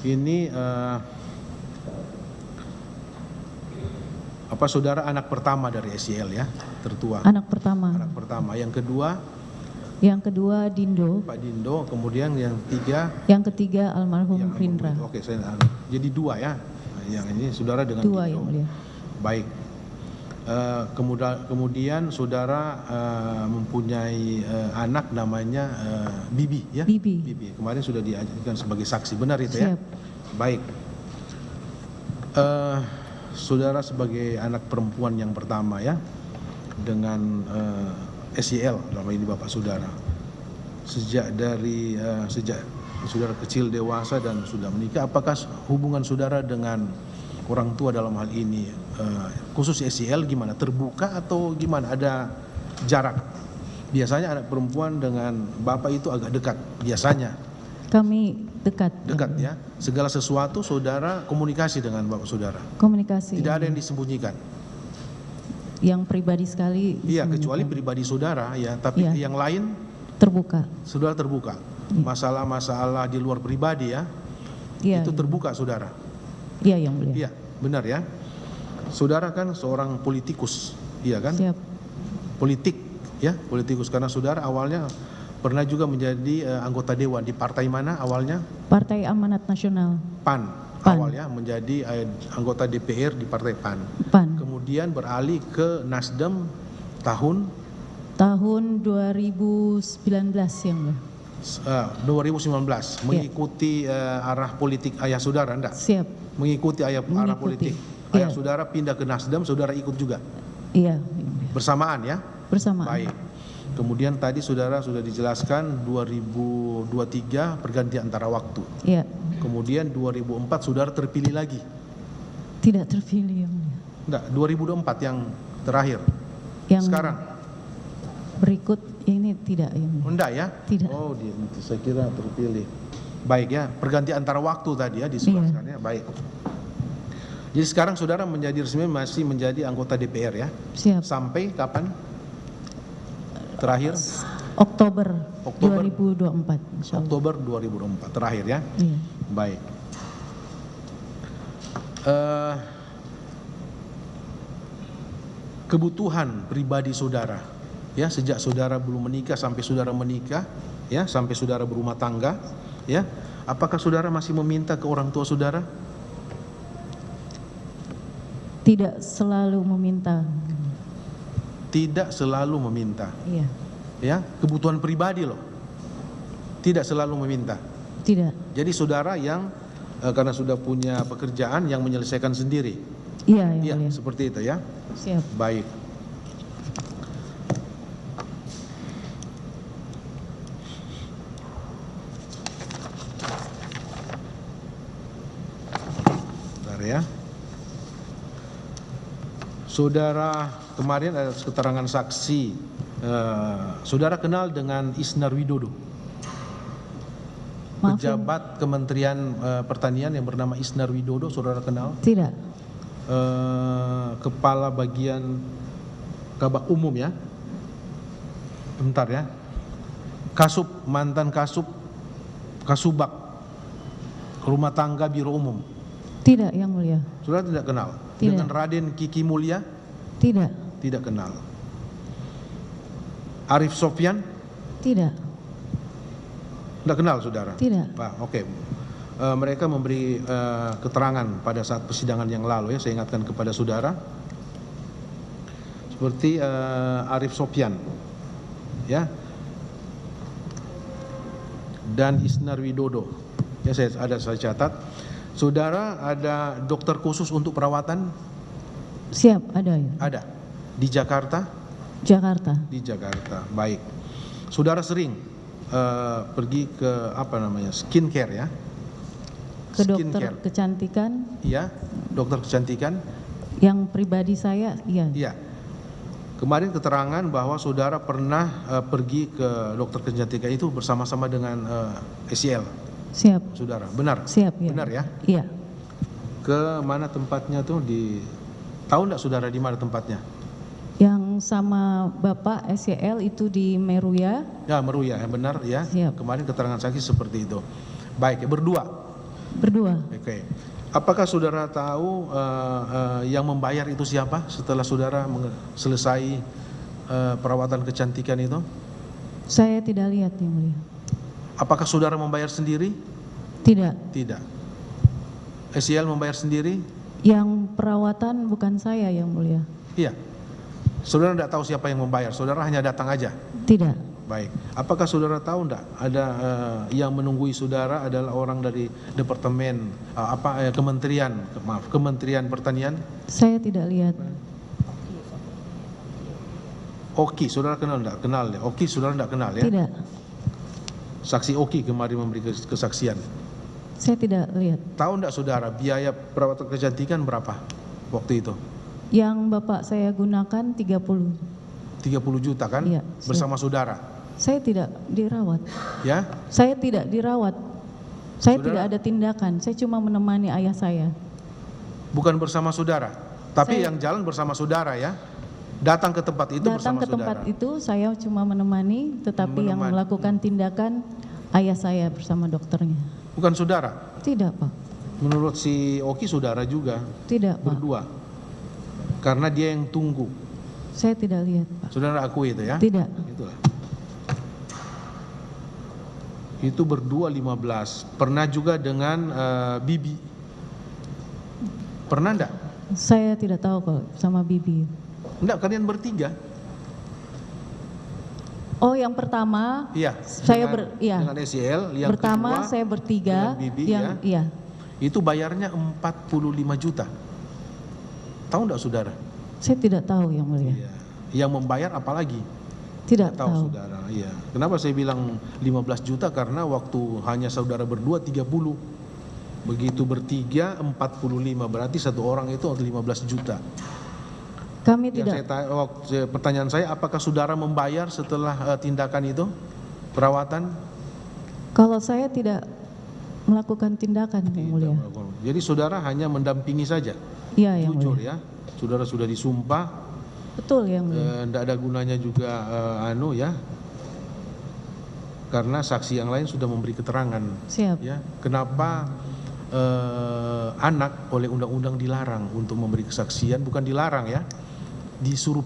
Ini saudara anak pertama dari SYL ya, tertua. Anak pertama. Anak pertama. Yang kedua Dindo. Pak Dindo, kemudian yang ketiga almarhum Rindra. Oke, jadi dua ya. Yang ini saudara dengan Dua, Dindo. Yang Mulia. Baik. Kemudian saudara mempunyai anak namanya Bibi ya. Bibi. Kemarin sudah diajukan sebagai saksi, benar itu ya? Siap. Baik. Saudara sebagai anak perempuan yang pertama ya, dengan SYL, dalam ini bapak saudara. Sejak saudara kecil dewasa dan sudah menikah, apakah hubungan saudara dengan orang tua dalam hal ini, khusus SYL gimana? Terbuka atau gimana? Ada jarak? Biasanya anak perempuan dengan bapak itu agak dekat, biasanya. Kami dekat. Dekat ya. Segala sesuatu saudara komunikasi dengan bapak saudara. Komunikasi. Tidak ada yang disembunyikan. Yang pribadi sekali. Iya, kecuali pribadi saudara ya, tapi yang lain terbuka. Saudara terbuka. Masalah-masalah di luar pribadi ya. Itu terbuka saudara. Iya, Yang Mulia. Iya, benar ya. Saudara kan seorang politikus, iya kan? Siap. Politik ya, politikus, karena saudara awalnya pernah juga menjadi anggota dewan di partai mana awalnya? Partai Amanat Nasional. PAN. Awalnya menjadi anggota DPR di partai PAN. Kemudian beralih ke Nasdem tahun 2019 Yang Mulia. 2019 mengikuti arah politik ayah saudara, enggak? Siap. Mengikuti arah politik ayah saudara, pindah ke Nasdem, saudara ikut juga? Iya. Bersamaan ya? Bersamaan. Baik. Kemudian tadi saudara sudah dijelaskan 2023 pergantian antara waktu. Iya. Kemudian 2004 saudara terpilih lagi? Tidak terpilih Yang Mulia. Enggak, 2024 yang terakhir. Yang sekarang berikut ini tidak Yang Mulia. Enggak ya? Tidak. Oh, saya kira terpilih. Baik ya, pergantian antara waktu tadi ya disebutkan ya. Baik. Jadi sekarang saudara menjadi resmi masih menjadi anggota DPR ya? Siap. Sampai kapan? Terakhir? Oktober 2024. Oktober 2024 terakhir ya? Iya. Baik. Kebutuhan pribadi saudara ya, sejak saudara belum menikah sampai saudara menikah ya, sampai saudara berumah tangga ya, apakah saudara masih meminta ke orang tua saudara? Tidak selalu meminta. Tidak selalu meminta. Iya. Ya, kebutuhan pribadi loh. Tidak selalu meminta. Tidak. Jadi saudara yang karena sudah punya pekerjaan yang menyelesaikan sendiri. Iya, iya, seperti itu ya. Siap. Baik. Bentar ya. Saudara kemarin ada keterangan saksi, saudara kenal dengan Isnar Widodo, pejabat Kementerian Pertanian yang bernama Isnar Widodo, saudara kenal? Tidak. Kepala bagian Kabak Umum ya, bentar ya, mantan Kasubag Rumah Tangga Biro Umum. Tidak Yang Mulia. Saudara tidak kenal? Tidak. Dengan Raden Kiki Mulya? Tidak. Tidak kenal. Arif Sofyan? Tidak. Tidak kenal saudara? Tidak. Pak, oke. Mereka memberi keterangan pada saat persidangan yang lalu ya, saya ingatkan kepada saudara. Seperti Arif Sofyan ya, dan Isnar Widodo ya, saya catat. Saudara ada dokter khusus untuk perawatan? Siap, ada ya. Ada. Di Jakarta? Jakarta. Di Jakarta. Baik. Saudara sering pergi ke skincare ya? Ke dokter kecantikan? Iya, dokter kecantikan. Yang pribadi saya, iya. Iya. Kemarin keterangan bahwa saudara pernah pergi ke dokter kecantikan itu bersama-sama dengan SYL. Siap. Saudara, benar? Siap, ya. Benar ya? Iya. Ke mana tempatnya tuh? Tahu enggak saudara di mana tempatnya? Yang sama Bapak SYL itu di Meruya. Ya, Meruya, benar ya. Siap. Kemarin keterangan saksi seperti itu. Baik, berdua. Berdua. Oke. Apakah saudara tahu yang membayar itu siapa setelah saudara selesai perawatan kecantikan itu? Saya tidak lihat yang mulia. Apakah saudara membayar sendiri? Tidak. Tidak. SEL membayar sendiri? Yang perawatan bukan saya yang mulia. Iya. Saudara tidak tahu siapa yang membayar, saudara hanya datang aja? Tidak. Baik. Apakah saudara tahu enggak ada yang menunggui saudara adalah orang dari departemen Kementerian Pertanian? Saya tidak lihat. Oki, saudara kenal enggak? Kenal ya. Oki saudara enggak kenal ya? Tidak. Saksi Oki kemarin memberi kesaksian. Saya tidak lihat. Tahu enggak saudara biaya perawatan kecantikan berapa waktu itu? Yang bapak saya gunakan 30. 30 juta kan? Iya, bersama saudara? Saya tidak dirawat. Ya? Saya tidak dirawat. Saya Saudara? tidak ada tindakan. Saya cuma menemani ayah saya. Bukan bersama saudara, tapi Saya- yang jalan bersama saudara ya? Datang ke tempat itu Datang bersama ke saudara? tempat itu saya cuma menemani, tetapi yang Menemani. melakukan tindakan ayah saya bersama dokternya. Bukan saudara? Tidak, Pak. Menurut si Oki saudara juga, Tidak, Pak. berdua. Karena dia yang tunggu. Saya tidak lihat, Pak. Saudara akui itu ya? Tidak. Itulah. Itu berdua 15. Pernah juga dengan Bibi. Pernah enggak? Saya tidak tahu kok sama Bibi. Enggak, kalian bertiga. Oh, yang pertama Iya. iya. Dengan SEL, yang Pertama kedua saya bertiga, dengan Bibi yang ya. iya. Itu bayarnya 45 juta. Tahu enggak saudara? Saya tidak tahu yang mulia. Iya. Yang membayar apalagi? Tidak Tahu tahu. saudara, iya. Kenapa saya bilang 15 juta? Karena waktu hanya saudara berdua 30. Begitu bertiga 45, berarti satu orang itu 15 juta. Kami Yang tidak. pertanyaan saya, apakah saudara membayar setelah tindakan itu? Perawatan? Kalau saya tidak melakukan tindakan yang mulia. Jadi saudara hanya mendampingi saja? Iya yang Jujur mulia. ya? Saudara sudah disumpah, Betul yang mulia. tidak ada gunanya juga ya, karena saksi yang lain sudah memberi keterangan Siap. ya. Kenapa anak oleh undang-undang dilarang untuk memberi kesaksian? Bukan dilarang ya, disuruh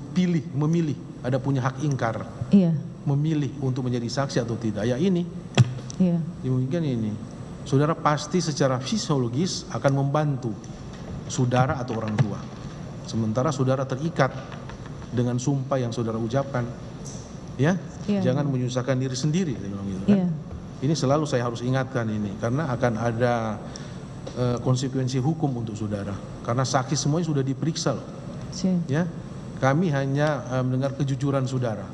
memilih, ada punya hak ingkar, Iya. memilih untuk menjadi saksi atau tidak. Ya ini Iya. dimungkinkan ini saudara pasti secara fisiologis akan membantu saudara atau orang tua, sementara saudara terikat dengan sumpah yang saudara ucapkan ya. Iya. Jangan menyusahkan diri sendiri gitu kan. Iya. Ini selalu saya harus ingatkan ini, karena akan ada konsekuensi hukum untuk saudara, karena saksi semuanya sudah diperiksa loh Siap. ya. Kami hanya mendengar kejujuran saudara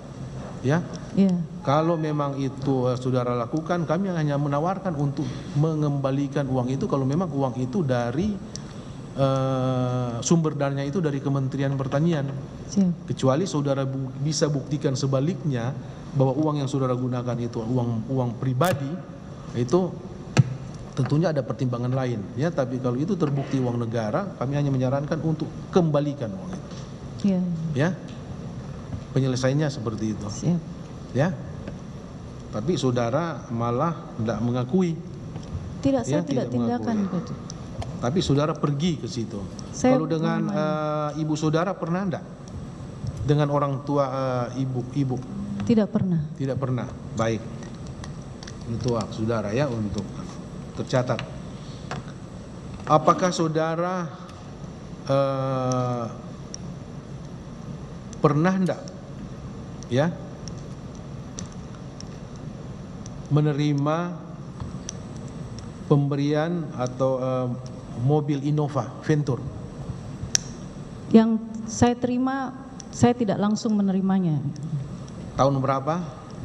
ya. Iya. Kalau memang itu saudara lakukan, kami hanya menawarkan untuk mengembalikan uang itu kalau memang uang itu dari sumber dananya itu dari Kementerian Pertanian. Siap. Kecuali saudara bisa buktikan sebaliknya, bahwa uang yang saudara gunakan itu uang pribadi, itu tentunya ada pertimbangan lain ya. Tapi kalau itu terbukti uang negara, kami hanya menyarankan untuk kembalikan uang itu Iya. ya. Penyelesaiannya seperti itu Siap. ya. Tapi saudara malah tidak mengakui, Tidak, saya Ya, tidak tidak tindakan mengakui. itu. tapi saudara pergi ke situ. Saya Kalau dengan ibu saudara pernah enggak? Dengan orang tua ibu? Tidak pernah. Tidak pernah. Baik. Itu hak saudara ya untuk tercatat. Apakah saudara pernah enggak ya menerima pemberian atau mobil Innova Venture? Yang saya terima, saya tidak langsung menerimanya. Tahun berapa?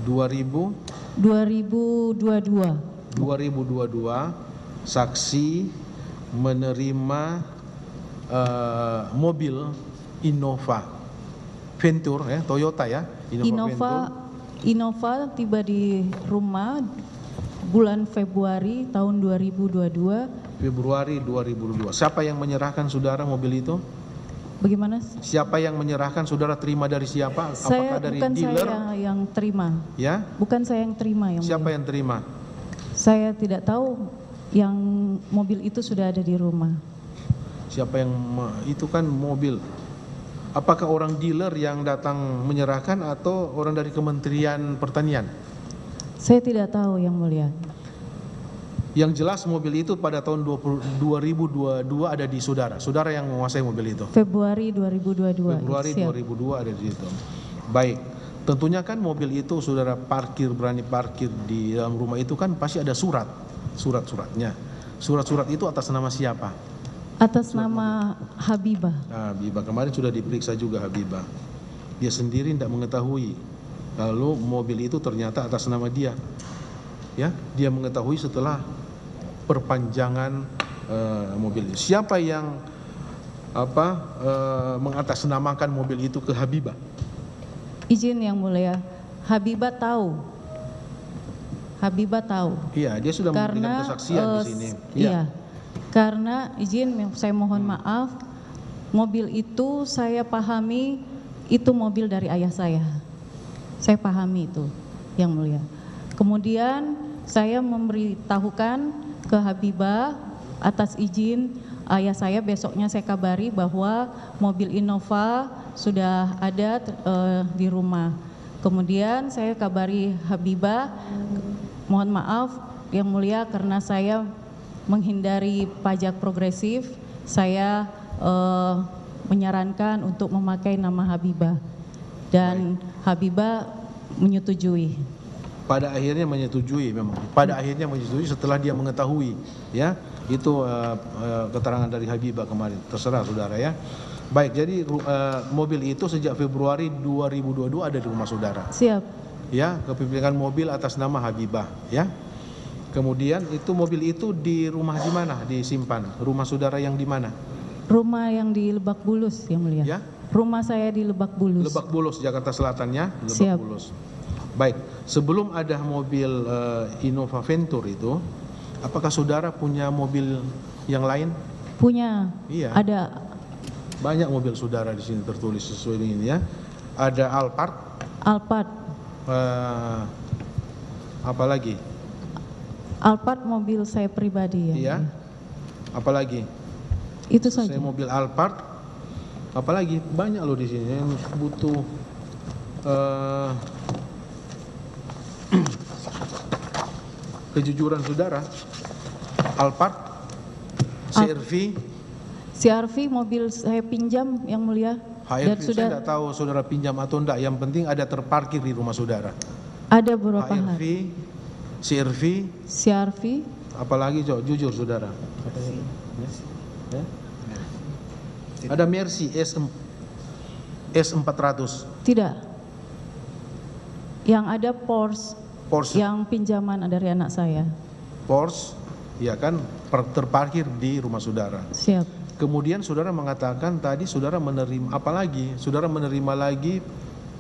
2022. 2022. Saksi menerima mobil Innova Venture ya, Toyota ya, Innova tiba di rumah bulan Februari tahun 2022. Februari 2022. Siapa yang menyerahkan saudara mobil itu? Bagaimana? Siapa yang menyerahkan? Saudara terima dari siapa? Apakah dari Bukan dealer? saya yang terima. Ya. Bukan saya yang terima yang Siapa mulia. yang terima? Saya tidak tahu yang mobil itu sudah ada di rumah. Siapa yang itu kan mobil? Apakah orang dealer yang datang menyerahkan atau orang dari Kementerian Pertanian? Saya tidak tahu yang mulia. Yang jelas mobil itu pada tahun 2022 ada di saudara. Saudara yang menguasai mobil itu. Februari 2022. Februari Siap. 2002 ada di situ. Baik. Tentunya kan mobil itu saudara berani parkir di dalam rumah itu kan pasti ada surat-suratnya. Surat-surat itu atas nama siapa? Atas nama Habibah. Nah, Habibah kemarin sudah diperiksa juga Habibah. Dia sendiri tidak mengetahui. Lalu mobil itu ternyata atas nama dia. Ya, dia mengetahui setelah perpanjangan mobil. Siapa yang mengatasnamakan mobil itu ke Habibah? Izin yang mulia. Habibah tahu. Habibah tahu. Iya, dia sudah memberikan Karena kesaksian di sini. iya. Karena izin saya mohon maaf, mobil itu saya pahami itu mobil dari ayah saya. Saya pahami itu yang mulia. Kemudian saya memberitahukan ke Habibah atas izin ayah saya, besoknya saya kabari bahwa mobil Innova sudah ada di rumah. Kemudian saya kabari Habibah, mohon maaf yang mulia karena saya menghindari pajak progresif, saya menyarankan untuk memakai nama Habibah dan Habibah menyetujui. Pada akhirnya menyetujui memang. Pada akhirnya menyetujui setelah dia mengetahui, ya. Itu keterangan dari Habibah kemarin. Terserah saudara ya. Baik, jadi mobil itu sejak Februari 2022 ada di rumah saudara. Siap. Ya, kepemilikan mobil atas nama Habibah, ya. Kemudian itu mobil itu di rumah di mana disimpan? Rumah saudara yang di mana? Rumah yang di Lebak Bulus yang mulia. Ya. Rumah saya di Lebak Bulus. Lebak Bulus, Jakarta Selatan ya. Lebak Siap. Bulus. Baik, sebelum ada mobil Innova Venture itu, apakah saudara punya mobil yang lain? Punya. Iya. Ada Banyak mobil saudara di sini tertulis sesuai dengan ini ya. Ada Alphard. Alphard. Apa lagi? Alphard mobil saya pribadi ya. Iya. Apalagi? Itu saja. Saya mobil Alphard. Apalagi? Banyak loh di sini yang butuh kejujuran saudara. Alphard, CRV mobil saya pinjam yang mulia. Dan HRV sudah saya tidak tahu saudara pinjam atau enggak. Yang penting ada terparkir di rumah saudara. ada beberapa HRV, hari. CRV, apalagi jujur saudara. Ya? Ada Mercy S400. Tidak. Yang ada Porsche Porsche, yang pinjaman dari anak saya. Porsche, ya kan terparkir di rumah saudara. Siap. Kemudian saudara mengatakan tadi saudara menerima apa lagi? Saudara menerima lagi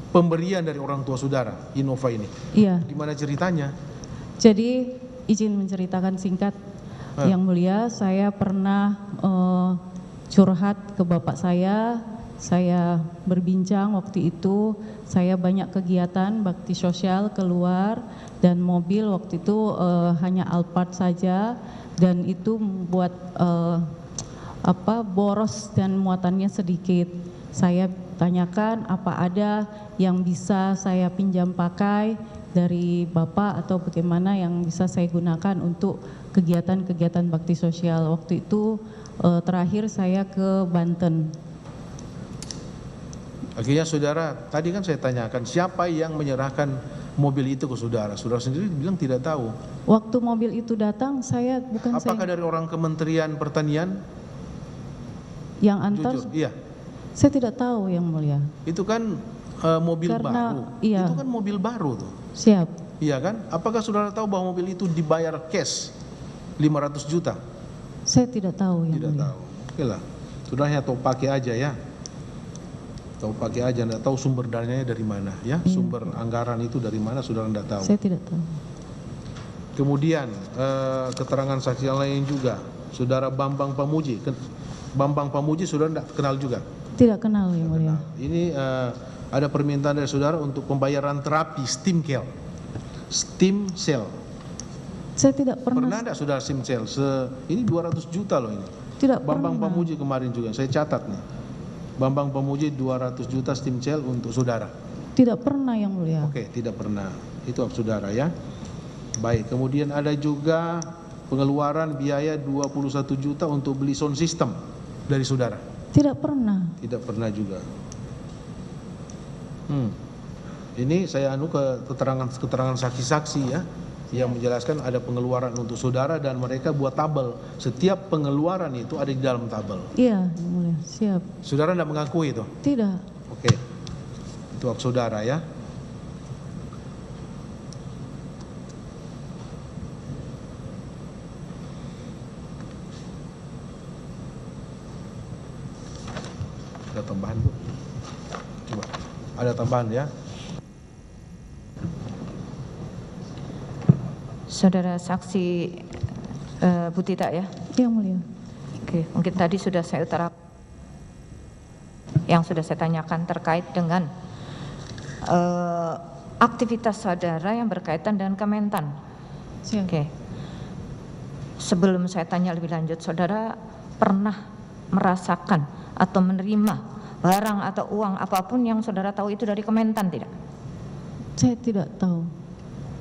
pemberian dari orang tua saudara, Innova ini. Iya. Gimana ceritanya? Jadi izin menceritakan singkat yang mulia, saya pernah curhat ke bapak saya berbincang waktu itu, saya banyak kegiatan bakti sosial keluar dan mobil waktu itu hanya Alphard saja dan itu membuat boros dan muatannya sedikit. Saya tanyakan apa ada yang bisa saya pinjam pakai dari Bapak atau bagaimana yang bisa saya gunakan untuk kegiatan-kegiatan bakti sosial. Waktu itu terakhir saya ke Banten. Akhirnya saudara, tadi kan saya tanyakan siapa yang menyerahkan mobil itu ke saudara. Saudara sendiri bilang tidak tahu. Waktu mobil itu datang saya bukan Apakah dari orang Kementerian Pertanian? yang antar. Jujur, iya. Saya tidak tahu yang mulia. Itu kan mobil baru. Iya. Itu kan mobil baru tuh. Siap. Iya kan? Apakah saudara tahu bahwa mobil itu dibayar cash 500 juta? Saya tidak tahu yang Tidak mulia. tahu. Oke lah. Saudara hanya tahu pakai aja ya. Tahu pakai aja, tidak tahu sumber dananya dari mana ya. Sumber anggaran itu dari mana saudara tidak tahu. Saya tidak tahu. Kemudian keterangan saksi yang lain juga. Saudara Bambang Pamuji. Bambang Pamuji saudara tidak kenal juga? Tidak kenal yang mulia. Ini ada permintaan dari saudara untuk pembayaran terapi stem cell. Saya tidak Pernah pernah. enggak saudara simsel? Ini 200 juta loh ini. Tidak Bambang pernah. Pamuji kemarin juga, saya catat nih. Bambang Pamuji 200 juta simsel untuk saudara. Tidak pernah yang mulia. Oke, tidak pernah. Itu saudara ya. Baik, kemudian ada juga pengeluaran biaya 21 juta untuk beli sound system dari saudara. Tidak pernah. Tidak pernah juga. Ini saya ke keterangan saksi-saksi ya, yang menjelaskan ada pengeluaran untuk saudara dan mereka buat tabel. Setiap pengeluaran itu ada di dalam tabel. Iya, yang mulia. Siap. Saudara tidak mengakui itu? Tidak. Oke. Itu hak saudara ya. Ada tambahan Bu? Coba. Ada tambahan ya? Saudara saksi Bu Tita ya. Yang mulia. Oke, mungkin tadi sudah saya utarakan yang sudah saya tanyakan terkait dengan aktivitas saudara yang berkaitan dengan Kementan. Siap. Oke. Sebelum saya tanya lebih lanjut, saudara pernah merasakan atau menerima barang atau uang apapun yang saudara tahu itu dari Kementan tidak? Saya tidak tahu.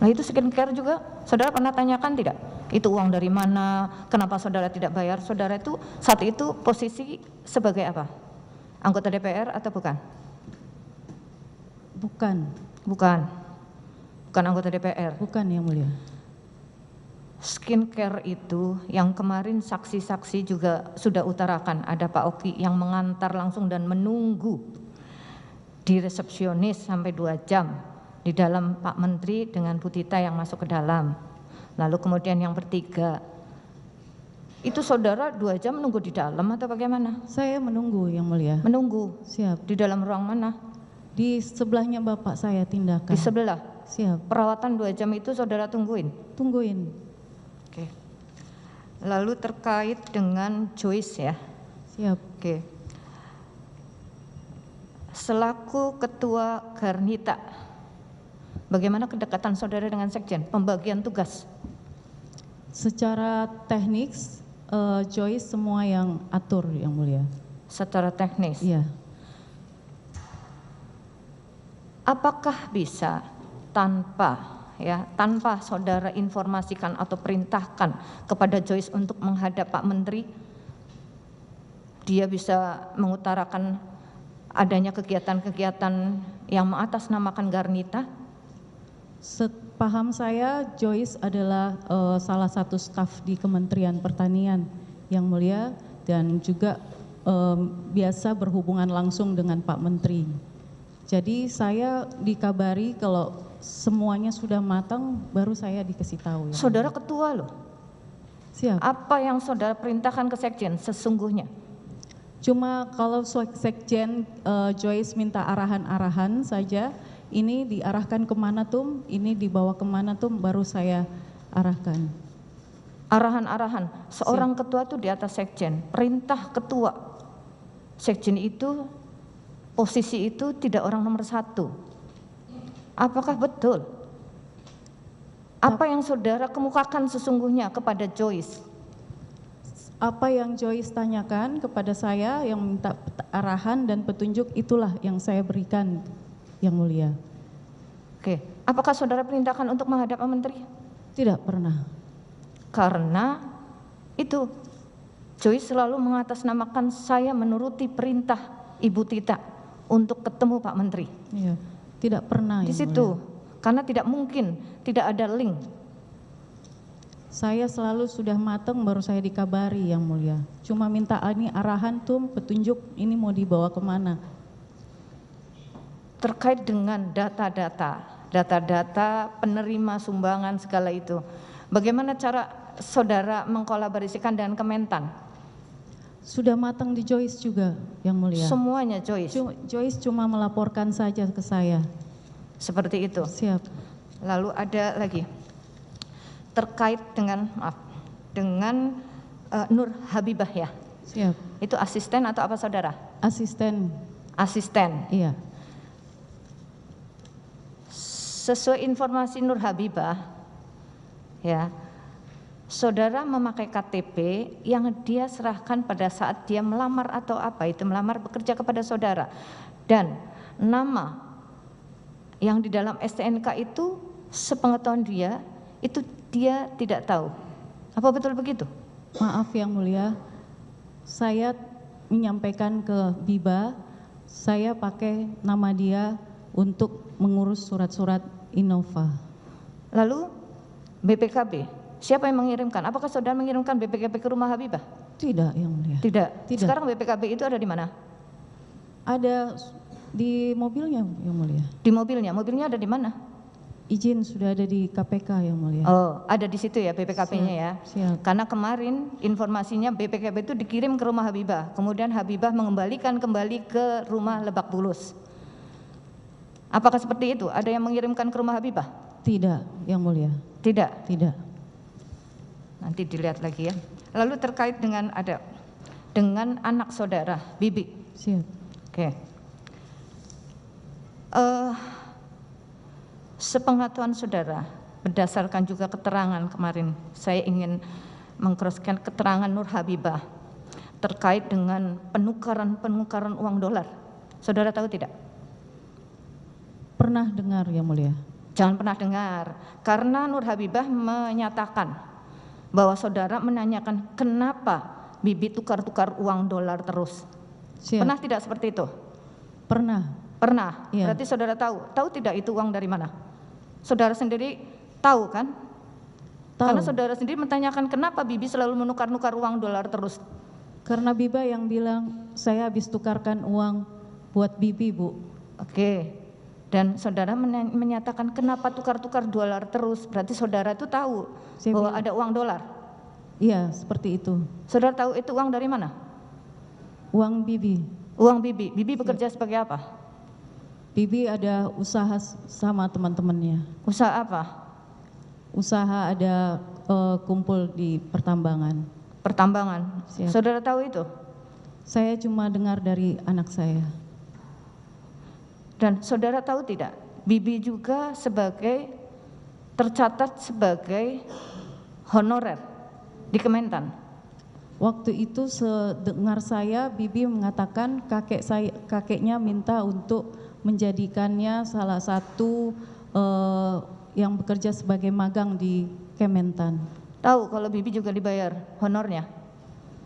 Nah itu skincare juga, saudara pernah tanyakan tidak? Itu uang dari mana, kenapa saudara tidak bayar? Saudara itu saat itu posisi sebagai apa? Anggota DPR atau bukan? Bukan. Bukan. Bukan anggota DPR. Bukan yang mulia. Skincare itu yang kemarin saksi-saksi juga sudah utarakan, ada Pak Oki yang mengantar langsung dan menunggu di resepsionis sampai 2 jam di dalam Pak Menteri dengan Bu Tita yang masuk ke dalam. Lalu kemudian yang bertiga, itu saudara 2 jam menunggu di dalam atau bagaimana? Saya menunggu yang mulia. Menunggu Siap. di dalam ruang mana? Di sebelahnya bapak saya tindakan. Di sebelah. Siap. Perawatan 2 jam itu saudara tungguin? Tungguin. Oke. Lalu terkait dengan Joyce ya. Siap. Oke. Selaku ketua Garnita, bagaimana kedekatan saudara dengan sekjen? Pembagian tugas. Secara teknis, Joyce semua yang atur yang mulia. Secara teknis. Iya. Apakah bisa tanpa saudara informasikan atau perintahkan kepada Joyce untuk menghadap Pak Menteri, dia bisa mengutarakan adanya kegiatan-kegiatan yang mengatasnamakan Garnita? Sepaham saya, Joyce adalah salah satu staf di Kementerian Pertanian yang mulia dan juga biasa berhubungan langsung dengan Pak Menteri. Jadi saya dikabari kalau semuanya sudah matang, baru saya dikasih tahu. Ya. Saudara ketua loh. Siap. Apa yang saudara perintahkan ke sekjen sesungguhnya? Cuma kalau sekjen Joyce minta arahan-arahan saja, ini diarahkan kemana tuh, ini dibawa kemana tuh, baru saya arahkan. Arahan-arahan, seorang ketua itu di atas sekjen, perintah ketua. Sekjen itu, posisi itu tidak orang nomor 1. Apakah betul? Apa yang saudara kemukakan sesungguhnya kepada Joyce? Apa yang Joyce tanyakan kepada saya, yang minta arahan dan petunjuk, itulah yang saya berikan, yang mulia. Oke, apakah saudara perintahkan untuk menghadap Pak Menteri? Tidak pernah. Karena itu, Joyce selalu mengatasnamakan saya menuruti perintah Ibu Tita untuk ketemu Pak Menteri. Iya, tidak pernah. Di yang situ, mulia. karena tidak mungkin, tidak ada link. Saya selalu sudah matang baru saya dikabari yang mulia. Cuma minta ini arahan tuh, petunjuk ini mau dibawa kemana. Terkait dengan data-data penerima sumbangan segala itu. Bagaimana cara saudara mengkolaborasikan dengan Kementan? Sudah matang di Joyce juga yang mulia. Semuanya Joyce? Joyce cuma melaporkan saja ke saya. Seperti itu? Siap. Lalu ada lagi. Terkait dengan Nur Habibah ya? Siap. Itu asisten atau apa saudara? Asisten. Asisten. Iya. Sesuai informasi Nur Habibah, ya, saudara memakai KTP yang dia serahkan pada saat dia melamar atau apa itu, melamar bekerja kepada saudara. Dan nama yang di dalam STNK itu sepengetahuan dia, itu dia tidak tahu. Apa betul begitu? Maaf yang mulia, saya menyampaikan ke Biba, saya pakai nama dia untuk mengurus surat-surat Innova. Lalu BPKB, siapa yang mengirimkan? Apakah saudara mengirimkan BPKB ke rumah Habibah? Tidak yang mulia. Tidak. Tidak. Sekarang BPKB itu ada di mana? Ada di mobilnya yang mulia. Di mobilnya. Mobilnya ada di mana? Izin sudah ada di KPK yang mulia. Oh, ada di situ ya BPKB-nya ya. Siap. Karena kemarin informasinya BPKB itu dikirim ke rumah Habibah, kemudian Habibah mengembalikan kembali ke rumah Lebak Bulus. Apakah seperti itu? Ada yang mengirimkan ke rumah Habibah? Tidak yang mulia. Tidak. Tidak. Nanti dilihat lagi ya. Lalu terkait dengan anak saudara, Bibi. Siap. Oke. Sepengetahuan saudara, berdasarkan juga keterangan kemarin, saya ingin meng-cross-check keterangan Nur Habibah terkait dengan penukaran uang dolar. Saudara tahu tidak? Pernah dengar yang mulia. Jangan pernah dengar, karena Nur Habibah menyatakan bahwa saudara menanyakan kenapa Bibi tukar-tukar uang dolar terus. Siap. Pernah tidak seperti itu? Pernah. Pernah. Iya. Berarti saudara tahu tidak itu uang dari mana? Saudara sendiri tahu kan? Tahu. Karena saudara sendiri menanyakan kenapa Bibi selalu menukar-nukar uang dolar terus. Karena Biba yang bilang saya habis tukarkan uang buat Bibi, Bu. Oke. Dan saudara menyatakan kenapa tukar-tukar dolar terus, berarti saudara itu tahu Saya bahwa bilang- ada uang dolar. Iya, seperti itu. Saudara tahu itu uang dari mana? Uang Bibi. Uang Bibi. Bibi bekerja sebagai apa? Bibi ada usaha sama teman-temannya. Usaha apa? Usaha ada kumpul di pertambangan. Pertambangan. Siap. Saudara tahu itu? Saya cuma dengar dari anak saya. Dan saudara tahu tidak? Bibi juga tercatat sebagai honorer di Kementan. Waktu itu sedengar saya, Bibi mengatakan kakeknya minta untuk menjadikannya salah satu yang bekerja sebagai magang di Kementan. Tahu kalau Bibi juga dibayar honornya?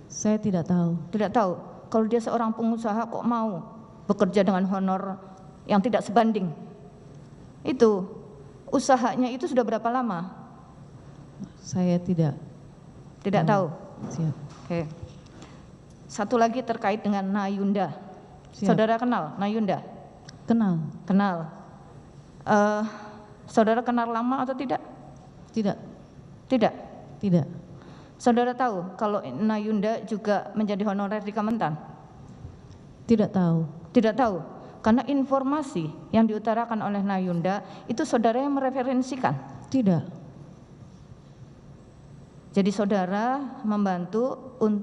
Saya tidak tahu. Tidak tahu. Kalau dia seorang pengusaha kok mau bekerja dengan honor yang tidak sebanding? Itu usahanya itu sudah berapa lama? Saya tidak. Tidak tahu. Siap. Oke. Satu lagi terkait dengan Nayunda. Siap. Saudara kenal Nayunda? Kenal? Kenal. Saudara kenal lama atau tidak? Tidak. Tidak. Tidak. Saudara tahu kalau Nayunda juga menjadi honorer di Kementan? Tidak tahu. Tidak tahu. Karena informasi yang diutarakan oleh Nayunda itu saudara yang mereferensikan. Tidak. Jadi saudara membantu untuk